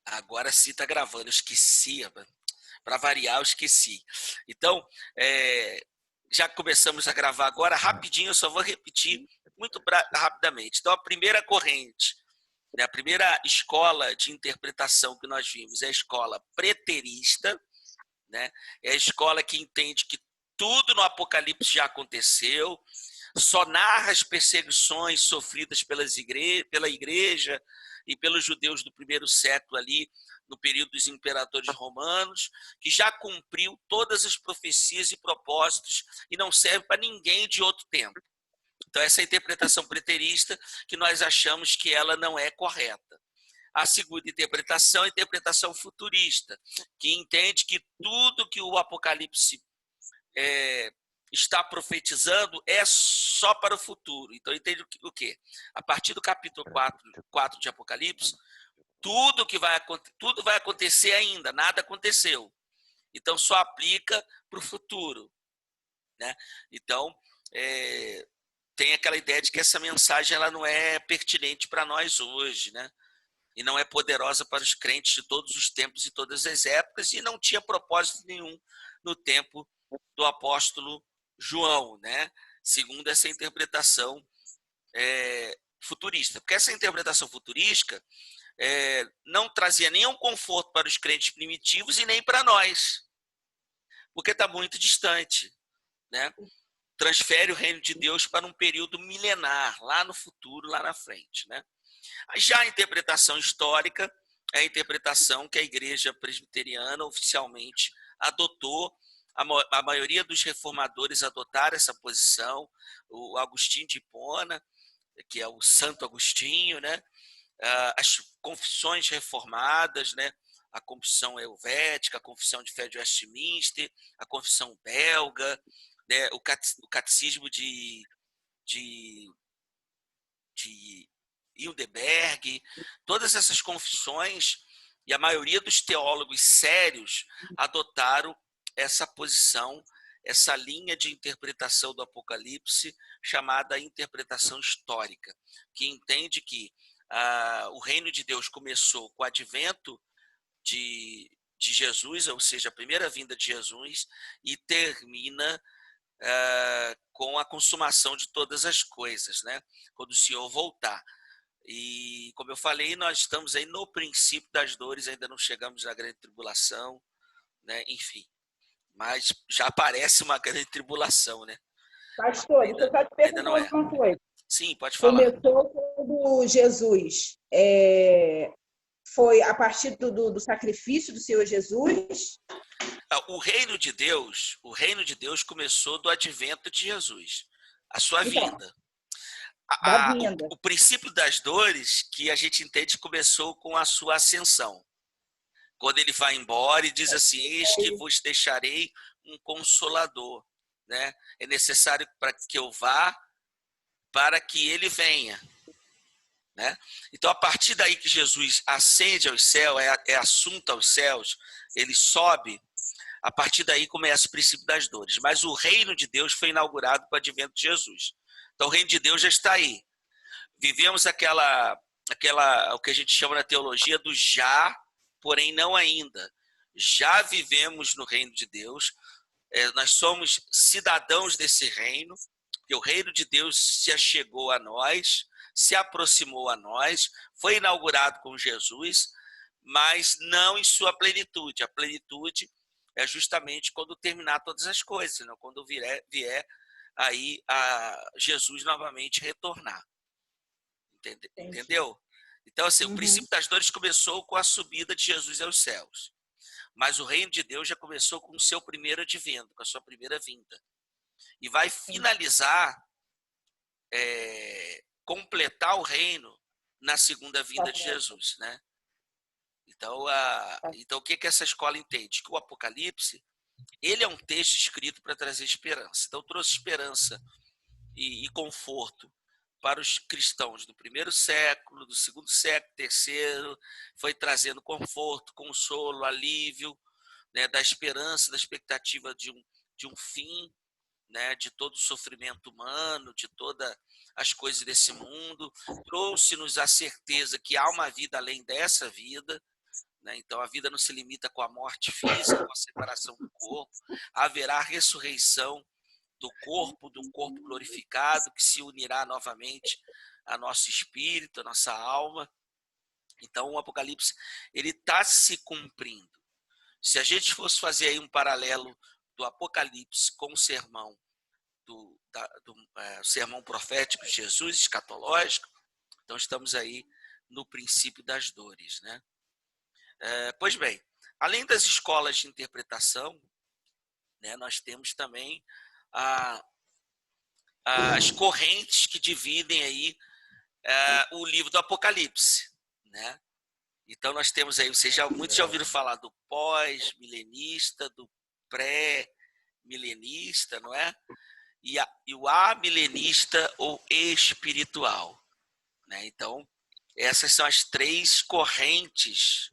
Agora sim está gravando, eu esqueci, para variar, eu esqueci. Então, já começamos a gravar agora, rapidinho, eu só vou repetir muito rapidamente. Então, a primeira corrente, né, a primeira escola de interpretação que nós vimos é a escola preterista, né? É a escola que entende que tudo no Apocalipse já aconteceu, só narra as perseguições sofridas pela igreja e pelos judeus do primeiro século ali, no período dos imperadores romanos, que já cumpriu todas as profecias e propósitos e não serve para ninguém de outro tempo. Então, essa é a interpretação preterista que nós achamos que ela não é correta. A segunda interpretação é a interpretação futurista, que entende que tudo que o Apocalipse está profetizando é só para o futuro. Então, entende o quê? A partir do capítulo 4 de Apocalipse, tudo vai acontecer ainda, nada aconteceu. Então, só aplica para o futuro, né? Então, tem aquela ideia de que essa mensagem ela não é pertinente para nós hoje, né? E não é poderosa para os crentes de todos os tempos e todas as épocas, e não tinha propósito nenhum no tempo do apóstolo João, né? Segundo essa interpretação futurista. Porque essa interpretação futurística não trazia nenhum conforto para os crentes primitivos e nem para nós, porque está muito distante, né? Transfere o reino de Deus para um período milenar, lá no futuro, lá na frente, né? Já a interpretação histórica é a interpretação que a Igreja Presbiteriana oficialmente adotou. A maioria dos reformadores adotaram essa posição. O Agostinho de Hipona, que é o Santo Agostinho, né? As confissões reformadas, né? A confissão helvética, a confissão de fé de Westminster, a confissão belga, né? O catecismo de Hildebrandt, todas essas confissões e a maioria dos teólogos sérios adotaram essa posição, essa linha de interpretação do Apocalipse chamada interpretação histórica, que entende que o reino de Deus começou com o advento de Jesus, ou seja, a primeira vinda de Jesus, e termina com a consumação de todas as coisas, né? Quando o Senhor voltar. E, como eu falei, nós estamos aí no princípio das dores, ainda não chegamos na grande tribulação, né? Enfim, mas já parece uma grande tribulação, né? Pastor, deixa eu só te Ainda não perguntar é. uma coisa. Sim, pode falar. Começou quando Jesus foi a partir do sacrifício do Senhor Jesus? O reino de Deus começou do advento de Jesus, a sua Então, vinda. da vinda. O princípio das dores que a gente entende começou com a sua ascensão. Quando ele vai embora e diz assim, eis que vos deixarei um consolador, né? É necessário para que eu vá, para que ele venha, né? Então, a partir daí que Jesus ascende aos céus, é assunto aos céus, ele sobe, a partir daí começa o princípio das dores. Mas o reino de Deus foi inaugurado com o advento de Jesus. Então, o reino de Deus já está aí. Vivemos o que a gente chama na teologia do já, porém não ainda. Já vivemos no reino de Deus, nós somos cidadãos desse reino, que o reino de Deus se achegou a nós, se aproximou a nós, foi inaugurado com Jesus, mas não em sua plenitude. A plenitude é justamente quando terminar todas as coisas, não? Quando vier aí a Jesus novamente retornar. Entendeu? Então, assim, o princípio das dores começou com a subida de Jesus aos céus. Mas o reino de Deus já começou com o seu primeiro advento, com a sua primeira vinda. E vai finalizar, completar o reino na segunda vinda de Jesus, né? Então, o que essa escola entende? Que o Apocalipse, ele é um texto escrito para trazer esperança. Então, trouxe esperança e conforto para os cristãos do primeiro século, do segundo século, terceiro, foi trazendo conforto, consolo, alívio, né, da esperança, da expectativa de um fim, né, de todo o sofrimento humano, de todas as coisas desse mundo, trouxe-nos a certeza que há uma vida além dessa vida, né? Então, a vida não se limita com a morte física, com a separação do corpo. Haverá ressurreição do corpo, de um corpo glorificado, que se unirá novamente a nosso espírito, a nossa alma. Então, o Apocalipse ele está se cumprindo. Se a gente fosse fazer aí um paralelo do Apocalipse com o sermão sermão profético de Jesus, escatológico, então estamos aí no princípio das dores, né? Pois bem, além das escolas de interpretação, né, nós temos também as correntes que dividem aí o livro do Apocalipse, né? Então nós temos aí, muitos já ouviram falar do pós-milenista, do pré-milenista, não é? E o amilenista ou espiritual, né? Então, essas são as três correntes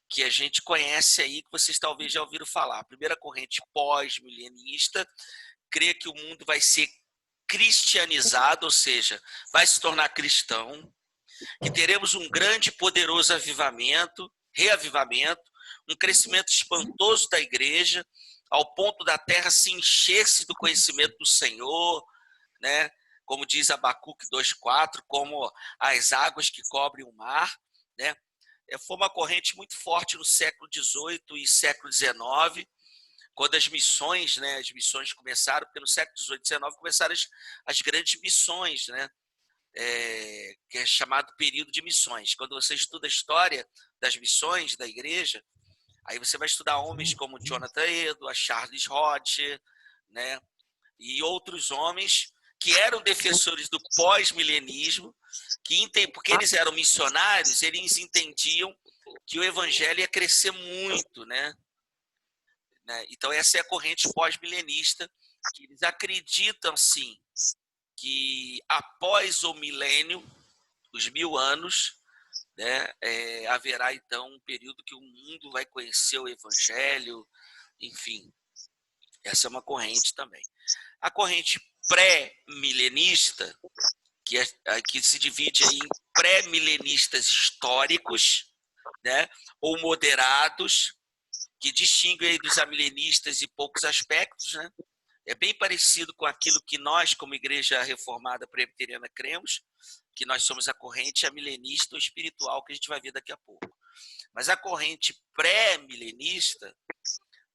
que a gente conhece aí, que vocês talvez já ouviram falar. A primeira corrente pós-milenista crê que o mundo vai ser cristianizado, ou seja, vai se tornar cristão, que teremos um grande e poderoso reavivamento, um crescimento espantoso da igreja, ao ponto da terra se encher-se do conhecimento do Senhor, né? Como diz Abacuque 2,4, como as águas que cobrem o mar, né? Foi uma corrente muito forte no século XVIII e século XIX, quando as missões, né? As missões começaram, porque no século XVIII e XIX começaram as grandes missões, né? Que é chamado período de missões. Quando você estuda a história das missões da igreja, aí você vai estudar homens como Jonathan Edwards, Charles Hodge, né? E outros homens que eram defensores do pós-milenismo, porque eles eram missionários, eles entendiam que o evangelho ia crescer muito, né? Então essa é a corrente pós-milenista, que eles acreditam, sim, que após o milênio, os 1000 anos, né, haverá então um período que o mundo vai conhecer o evangelho, enfim. Essa é uma corrente também. A corrente pré-milenista, que se divide em pré-milenistas históricos, né, ou moderados, que distinguem aí dos amilenistas em poucos aspectos, né? É bem parecido com aquilo que nós, como Igreja Reformada Presbiteriana, cremos, que nós somos a corrente amilenista ou espiritual, que a gente vai ver daqui a pouco. Mas a corrente pré-milenista,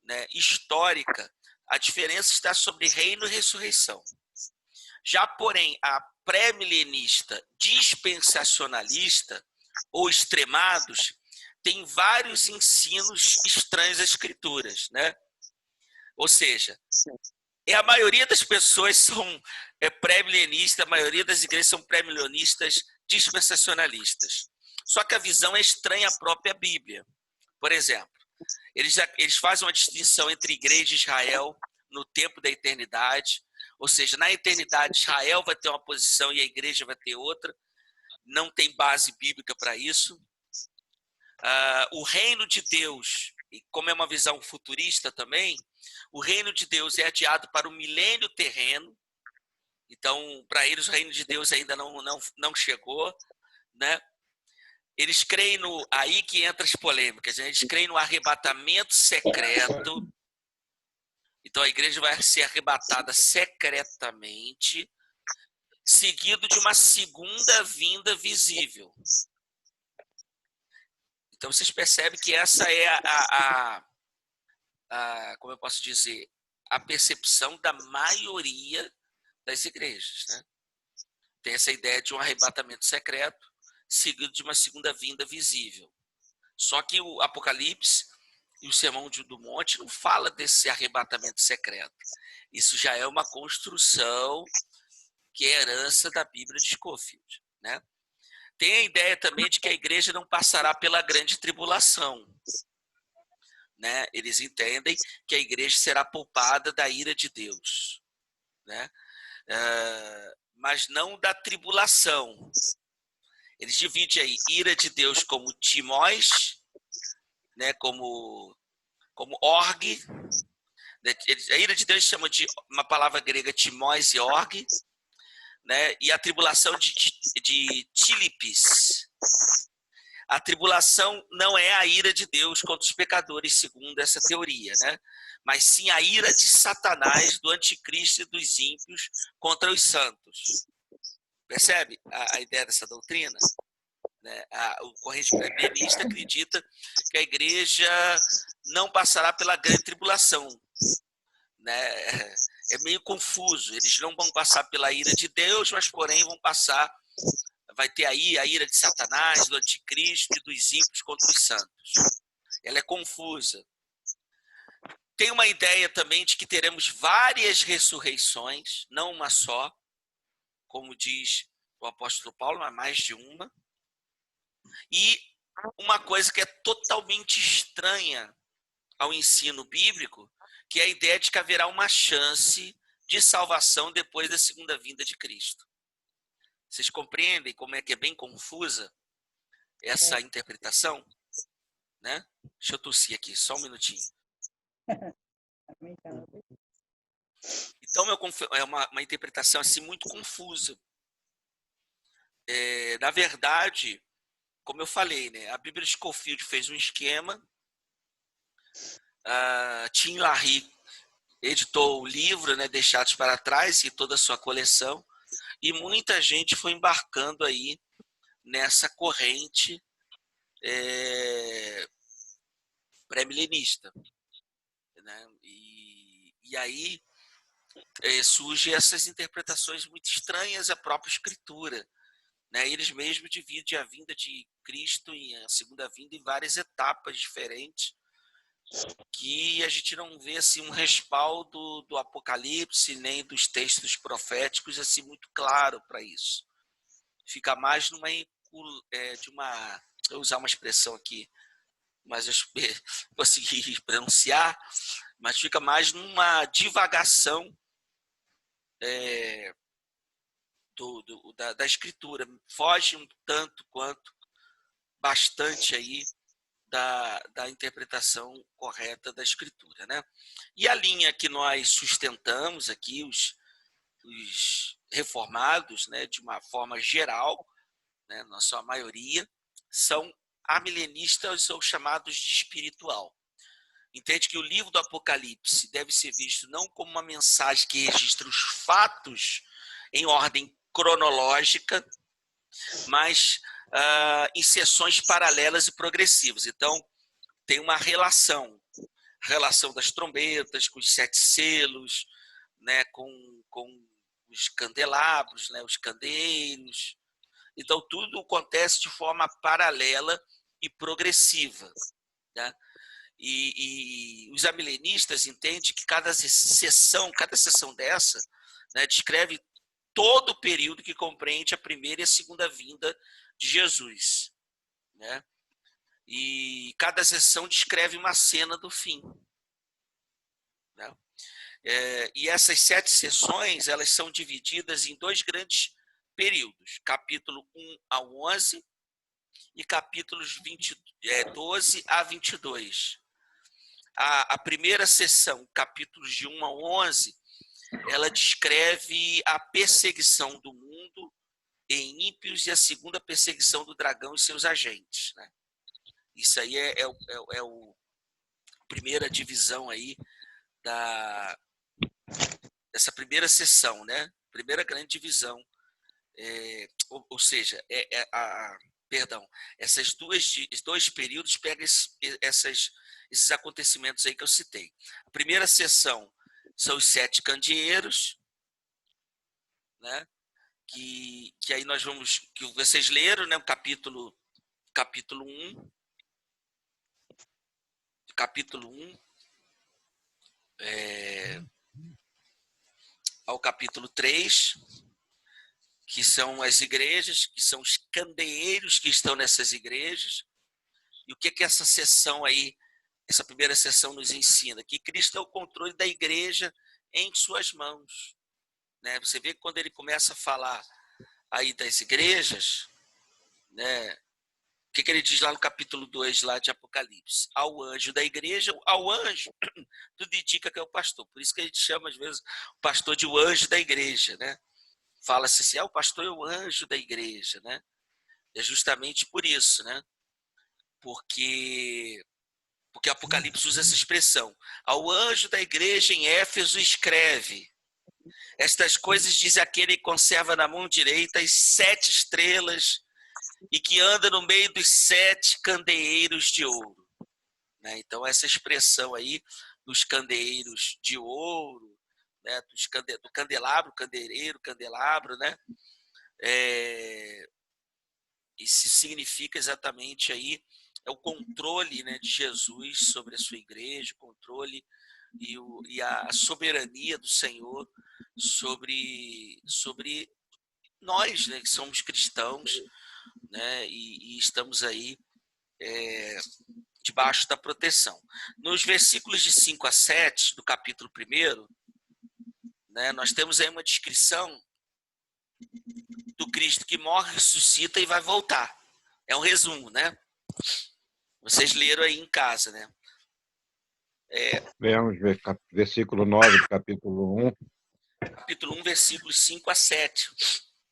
né, histórica, a diferença está sobre reino e ressurreição. Já, porém, a pré-milenista dispensacionalista ou extremados tem vários ensinos estranhos às escrituras, né? Ou seja, a maioria das pessoas são pré-milenistas, a maioria das igrejas são pré-milenistas dispensacionalistas. Só que a visão é estranha à própria Bíblia. Por exemplo, eles fazem uma distinção entre igreja e Israel no tempo da eternidade, ou seja, na eternidade Israel vai ter uma posição e a igreja vai ter outra. Não tem base bíblica para isso. O reino de Deus, e como é uma visão futurista também, o reino de Deus é adiado para o milênio terreno. Então, para eles, o reino de Deus ainda não chegou, né? Eles creem aí que entra as polêmicas, né? Eles creem no arrebatamento secreto. Então, a igreja vai ser arrebatada secretamente, seguido de uma segunda vinda visível. Então, vocês percebem que essa é como eu posso dizer, a percepção da maioria das igrejas, né? Tem essa ideia de um arrebatamento secreto, seguido de uma segunda vinda visível. Só que o Apocalipse e o Sermão do Monte não fala desse arrebatamento secreto. Isso já é uma construção que é herança da Bíblia de Scofield, né? Tem a ideia também de que a igreja não passará pela grande tribulação, né? Eles entendem que a igreja será poupada da ira de Deus, né? Mas não da tribulação. Eles dividem aí ira de Deus como timós, né? como org. A ira de Deus chama de uma palavra grega timós e org, né? E a tribulação de tílipis. a tribulação não é a ira de Deus contra os pecadores, segundo essa teoria, né? Mas sim a ira de Satanás, do anticristo e dos ímpios contra os santos. Percebe a ideia dessa doutrina? Né? O corrente milenista acredita que a igreja não passará pela grande tribulação. Né? É meio confuso. Eles não vão passar pela ira de Deus, mas porém vão passar. Vai ter aí a ira de Satanás, do anticristo e dos ímpios contra os santos. Ela é confusa. Tem uma ideia também de que teremos várias ressurreições, não uma só, como diz o apóstolo Paulo, mas mais de uma. E uma coisa que é totalmente estranha ao ensino bíblico, que é a ideia de que haverá uma chance de salvação depois da segunda vinda de Cristo. Vocês compreendem como é que é bem confusa essa interpretação? Né? Deixa eu tossir aqui, só um minutinho. Então, é uma interpretação assim, muito confusa. Na verdade, como eu falei, né, a Bíblia de Scofield fez um esquema, Tim LaHaye editou o livro, né, Deixados para Trás, e toda a sua coleção, e muita gente foi embarcando aí nessa corrente pré-milenista. Né? E aí surgem essas interpretações muito estranhas à própria Escritura. Né? Eles mesmos dividem a vinda de Cristo e a segunda vinda em várias etapas diferentes, que a gente não vê assim um respaldo do Apocalipse nem dos textos proféticos assim muito claro para isso. Fica mais numa eu usar uma expressão aqui, mas eu consegui pronunciar, mas fica mais numa divagação da escritura. Foge um tanto quanto bastante aí da interpretação correta da escritura, né? E a linha que nós sustentamos aqui, os reformados, né, de uma forma geral, né, na sua maioria, são amilenistas ou chamados de espiritual. Entende que o livro do Apocalipse deve ser visto não como uma mensagem que registra os fatos em ordem cronológica, mas em seções paralelas e progressivas. Então, tem uma relação das trombetas, com os 7 selos, né, com os candelabros, né, os candeeiros. Então, tudo acontece de forma paralela e progressiva. Né? E os amilenistas entendem que cada sessão dessa, né, descreve todo o período que compreende a primeira e a segunda vinda de Jesus. Né? E cada sessão descreve uma cena do fim. Né? E essas 7 sessões, elas são divididas em 2 grandes períodos, capítulo 1 ao 11 e capítulos 12 a 22. A primeira sessão, capítulos de 1 a 11, ela descreve a perseguição do mundo em ímpios e a segunda perseguição do dragão e seus agentes. Né? Isso aí é a primeira divisão aí dessa primeira sessão, né? Primeira grande divisão. Ou seja, esses 2 períodos pegam esses acontecimentos aí que eu citei. A primeira sessão são os 7 candeeiros, né? Que aí nós vamos, que vocês leram, né? O capítulo 1. Capítulo 1 ao capítulo 3, que são as igrejas, que são os candeeiros que estão nessas igrejas. E o que essa sessão aí, essa primeira sessão nos ensina? Que Cristo é o controle da igreja em suas mãos. Né? Você vê que quando ele começa a falar aí das igrejas, né? O que ele diz lá no capítulo 2 lá de Apocalipse? Ao anjo da igreja, ao anjo, tudo indica que é o pastor. Por isso que a gente chama, às vezes, o pastor de o anjo da igreja, né? Fala-se assim, o pastor é o anjo da igreja, né? É justamente por isso, né? porque Apocalipse usa essa expressão. Ao anjo da igreja em Éfeso escreve: estas coisas diz aquele que conserva na mão direita as 7 estrelas e que anda no meio dos 7 candeeiros de ouro. Né? Então, essa expressão aí dos candeeiros de ouro, né? Do candelabro, candeeiro, candelabro, né? Isso significa exatamente aí o controle, né, de Jesus sobre a sua igreja, o controle e a soberania do Senhor sobre nós, né, que somos cristãos, né, e estamos aí debaixo da proteção. Nos versículos de 5 a 7 do capítulo 1, né, nós temos aí uma descrição do Cristo que morre, ressuscita e vai voltar. É um resumo, né? Vocês leram aí em casa, né? Vemos versículo 9 do capítulo 1. Capítulo 1, versículos 5 a 7.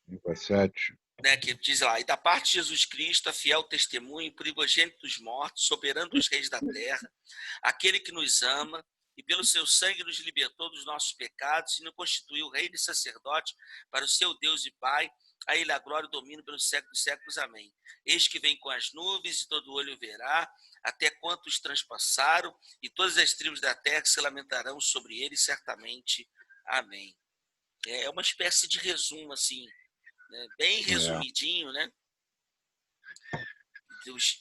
5 a 7. Né, que diz lá: e da parte de Jesus Cristo, a fiel testemunho, primogênito dos mortos, soberano dos reis da terra, aquele que nos ama e pelo seu sangue nos libertou dos nossos pecados e nos constituiu rei e sacerdote para o seu Deus e Pai, a ele a glória e o domínio pelos séculos dos séculos. Amém. Eis que vem com as nuvens e todo olho verá, até quantos transpassaram, e todas as tribos da terra se lamentarão sobre ele, certamente. Amém. É uma espécie de resumo, assim, né? Bem resumidinho, né?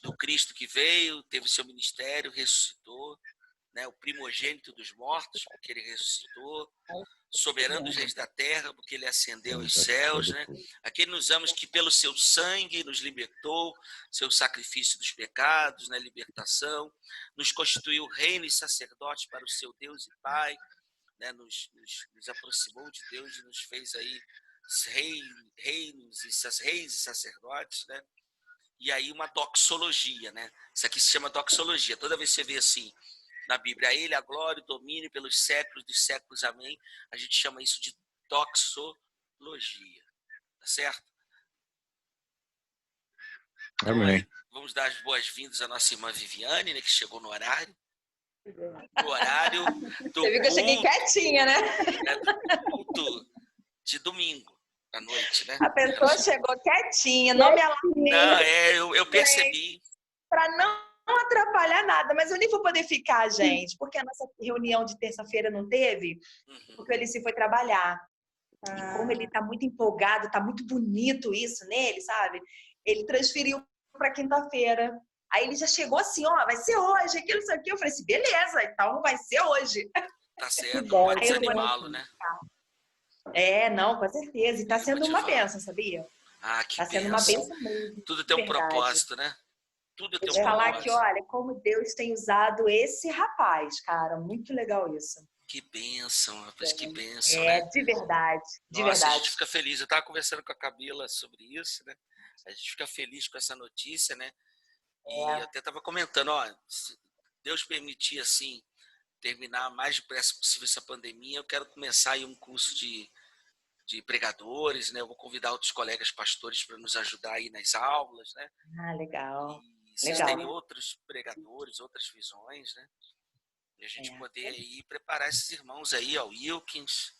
Do Cristo que veio, teve seu ministério, ressuscitou, né? O primogênito dos mortos, porque ele ressuscitou, soberano dos reis da terra, porque ele ascendeu aos céus, né? Aquele nos ama que pelo seu sangue nos libertou, seu sacrifício dos pecados, né? Libertação, nos constituiu reino e sacerdote para o seu Deus e Pai, né? Nos aproximou de Deus e nos fez aí reis e sacerdotes, né? E aí uma doxologia, né? Isso aqui se chama doxologia. Toda vez que você vê assim na Bíblia, a ele a glória e o domínio pelos séculos dos séculos, amém, a gente chama isso de doxologia, tá certo? Então, Amém. aí, vamos dar as boas-vindas à nossa irmã Viviane, né, que chegou no horário. No horário do Você viu que eu cheguei quietinha, né? Do culto de domingo à noite, né? A pessoa chegou quietinha, não me alarmei. Não, eu percebi. Para não atrapalhar nada, mas eu nem vou poder ficar, gente, porque a nossa reunião de terça-feira não teve, porque ele se foi trabalhar. E como ele tá muito empolgado, tá muito bonito isso nele, sabe? Ele transferiu para quinta-feira. Aí ele já chegou assim, ó, vai ser hoje, aquilo, isso aqui. Eu falei assim, beleza, então vai ser hoje. Tá certo, não pode desanimá-lo, né? Não, com certeza. E tá sendo uma bênção, sabia? Ah, que tá sendo uma bênção mesmo. Tudo tem um propósito, né? Tudo tem um propósito. Vou te falar que, olha, como Deus tem usado esse rapaz, cara. Muito legal isso. Que bênção, rapaz, que bênção, né? De verdade, de Nossa, verdade. A gente fica feliz. Eu estava conversando com a Camila sobre isso, né? A gente fica feliz com essa notícia, né? E eu até estava comentando, ó, se Deus permitir, assim, terminar o mais depressa possível essa pandemia, eu quero começar aí um curso de pregadores, né? Eu vou convidar outros colegas pastores para nos ajudar aí nas aulas, né? Ah, legal. E vocês terem outros pregadores, outras visões, né? E a gente poder aí preparar esses irmãos aí, ó, Wilkins,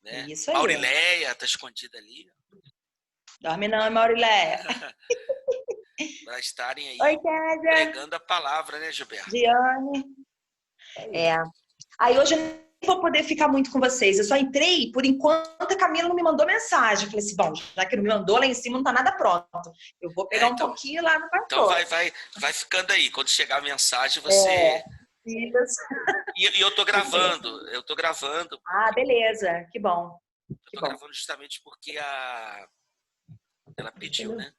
né? Isso aí. Maurileia tá escondida ali. Dorme não, Maurileia. Para estarem aí Oi, pregando a palavra, né, Gilberto? Diane. Aí hoje eu não vou poder ficar muito com vocês. Eu só entrei por enquanto a Camila não me mandou mensagem. Eu falei assim, bom, já que não me mandou, lá em cima não tá nada pronto. Eu vou pegar um pouquinho lá no pastor. Então vai ficando aí. Quando chegar a mensagem, você... E eu tô gravando. Ah, beleza. Que bom. Eu tô gravando justamente porque ela pediu, né?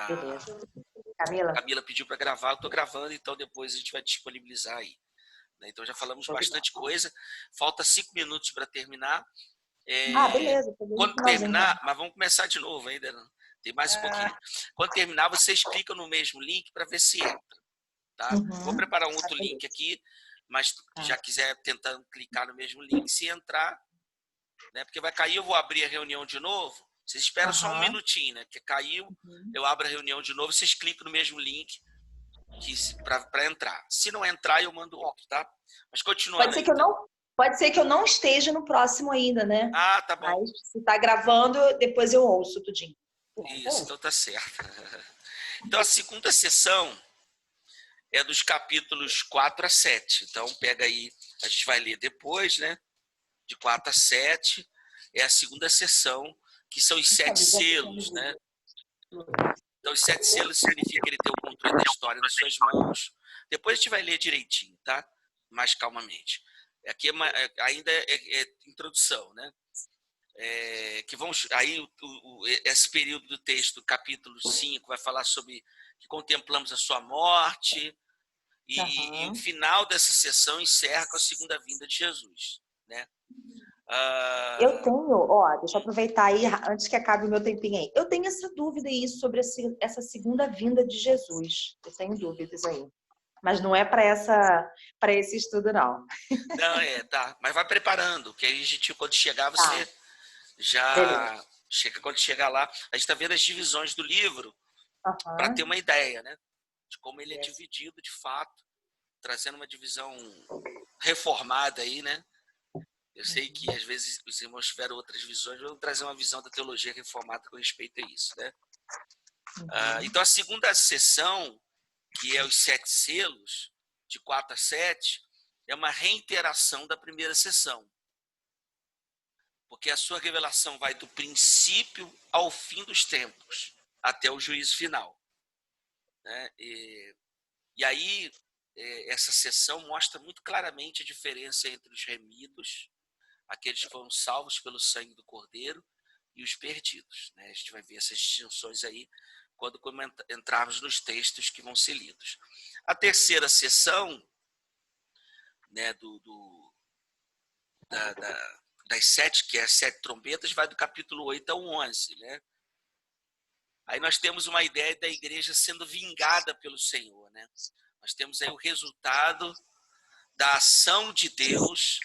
Beleza. A Camila pediu para gravar, eu tô gravando, então depois a gente vai disponibilizar aí. Então já falamos bastante coisa. Falta 5 minutos para terminar. Beleza. Quando terminar, mas vamos começar de novo ainda. Tem mais um pouquinho. Quando terminar, vocês clicam no mesmo link para ver se entra. Tá? Vou preparar um outro link aqui, mas já quiser tentando clicar no mesmo link, se entrar, né? Porque vai cair, eu vou abrir a reunião de novo. Vocês esperam só um minutinho, né? Que caiu, eu abro a reunião de novo, vocês clicam no mesmo link para entrar. Se não entrar, eu mando outro, tá? Mas continuando Pode ser aí, que eu então. não, pode ser que eu não esteja no próximo ainda, né? Ah, tá bom. Mas se tá gravando, depois eu ouço tudinho. Isso, então tá certo. Então a segunda sessão é dos capítulos 4 a 7. Então pega aí, a gente vai ler depois, né? De 4 a 7 é a segunda sessão, que são os 7 selos, né? Então os 7 selos significa que ele tem o controle da história nas suas mãos. Depois a gente vai ler direitinho, tá? Mais calmamente. Aqui ainda é introdução, né? Que vamos aí esse período do texto, capítulo 5, vai falar sobre que contemplamos a sua morte e o final dessa sessão encerra com a segunda vinda de Jesus, né? Eu tenho, ó, deixa eu aproveitar aí, antes que acabe o meu tempinho aí. Eu tenho essa dúvida aí sobre essa segunda vinda de Jesus. Eu tenho dúvidas aí. Mas não é para esse estudo, não. Não, tá. Mas vai preparando, que aí a gente, quando chegar, Tá, você beleza. já chega. Quando chegar lá, a gente está vendo as divisões do livro para ter Aham. uma ideia, né? De como ele é Yes. dividido de fato, trazendo uma divisão reformada aí, né? Eu sei que às vezes os irmãos tiveram outras visões, vamos trazer uma visão da teologia reformada com respeito a isso, né? Então a segunda sessão, que é os 7 selos, de 4 a 7, é uma reiteração da primeira sessão. Porque a sua revelação vai do princípio ao fim dos tempos, até o juízo final, né? E aí, essa sessão mostra muito claramente a diferença entre os remidos, aqueles que foram salvos pelo sangue do Cordeiro, e os perdidos, né? A gente vai ver essas distinções aí quando entrarmos nos textos que vão ser lidos. A terceira sessão, né, das 7, que é as 7 trombetas, vai do capítulo 8 ao 11, né? Aí nós temos uma ideia da igreja sendo vingada pelo Senhor, né? Nós temos aí o resultado da ação de Deus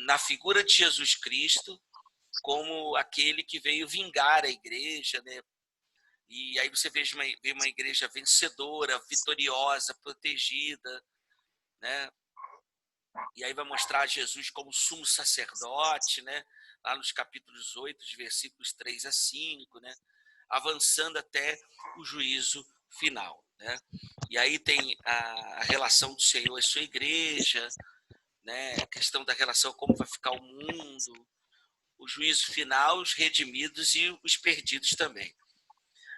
na figura de Jesus Cristo, como aquele que veio vingar a igreja, né? E aí você vê uma igreja vencedora, vitoriosa, protegida, né? E aí vai mostrar Jesus como sumo sacerdote, né? Lá nos capítulos 8, de versículos 3 a 5, né? Avançando até o juízo final, né? E aí tem a relação do Senhor e sua igreja, né? A questão da relação, como vai ficar o mundo, o juízo final, os redimidos e os perdidos também.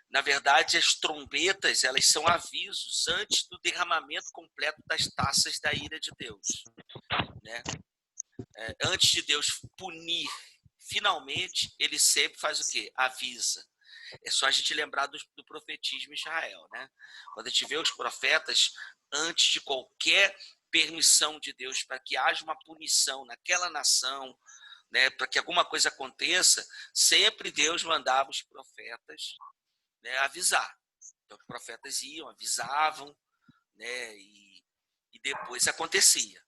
Na verdade, as trombetas, elas são avisos antes do derramamento completo das taças da ira de Deus, né? Antes de Deus punir finalmente, ele sempre faz o quê? Avisa. É só a gente lembrar do profetismo em Israel, né? Quando a gente vê os profetas, antes de qualquer permissão de Deus para que haja uma punição naquela nação, né, para que alguma coisa aconteça, sempre Deus mandava os profetas, né, avisar. Então os profetas iam, avisavam, né, e depois acontecia.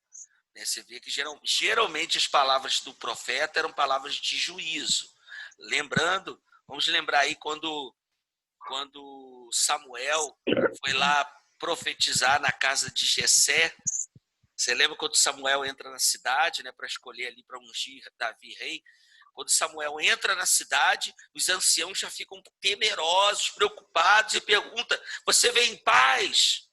Você vê que geralmente as palavras do profeta eram palavras de juízo. Lembrando, vamos lembrar aí quando Samuel foi lá profetizar na casa de Jessé. Você lembra quando Samuel entra na cidade, né, para escolher ali para ungir Davi rei? Quando Samuel entra na cidade, os anciãos já ficam temerosos, preocupados e perguntam: você vem em paz?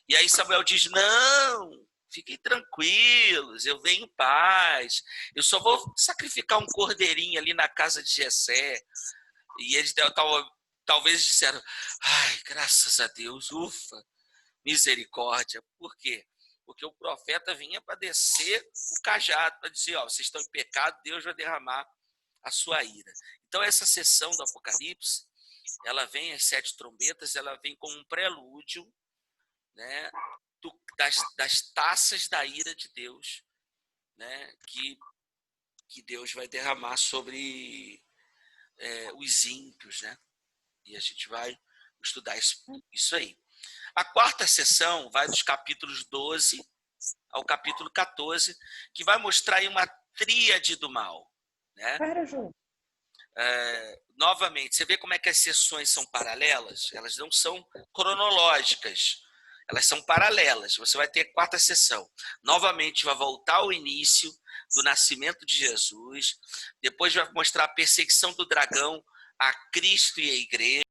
E aí Samuel diz: não, fiquem tranquilos, eu venho em paz. Eu só vou sacrificar um cordeirinho ali na casa de Jessé. E eles talvez disseram: ai, graças a Deus, ufa, misericórdia. Por quê? Porque o profeta vinha para descer o cajado, para dizer: ó, vocês estão em pecado, Deus vai derramar a sua ira. Então essa sessão do Apocalipse, ela vem, as 7 trombetas, ela vem como um prelúdio, né, das taças da ira de Deus, né, que Deus vai derramar sobre os ímpios, né? E a gente vai estudar isso aí. A quarta sessão vai dos capítulos 12 ao capítulo 14, que vai mostrar aí uma tríade do mal, né? Para, Ju. Novamente, você vê como é que as sessões são paralelas? Elas não são cronológicas. Elas são paralelas. Você vai ter a quarta sessão. Novamente vai voltar ao início do nascimento de Jesus. Depois vai mostrar a perseguição do dragão a Cristo e a igreja.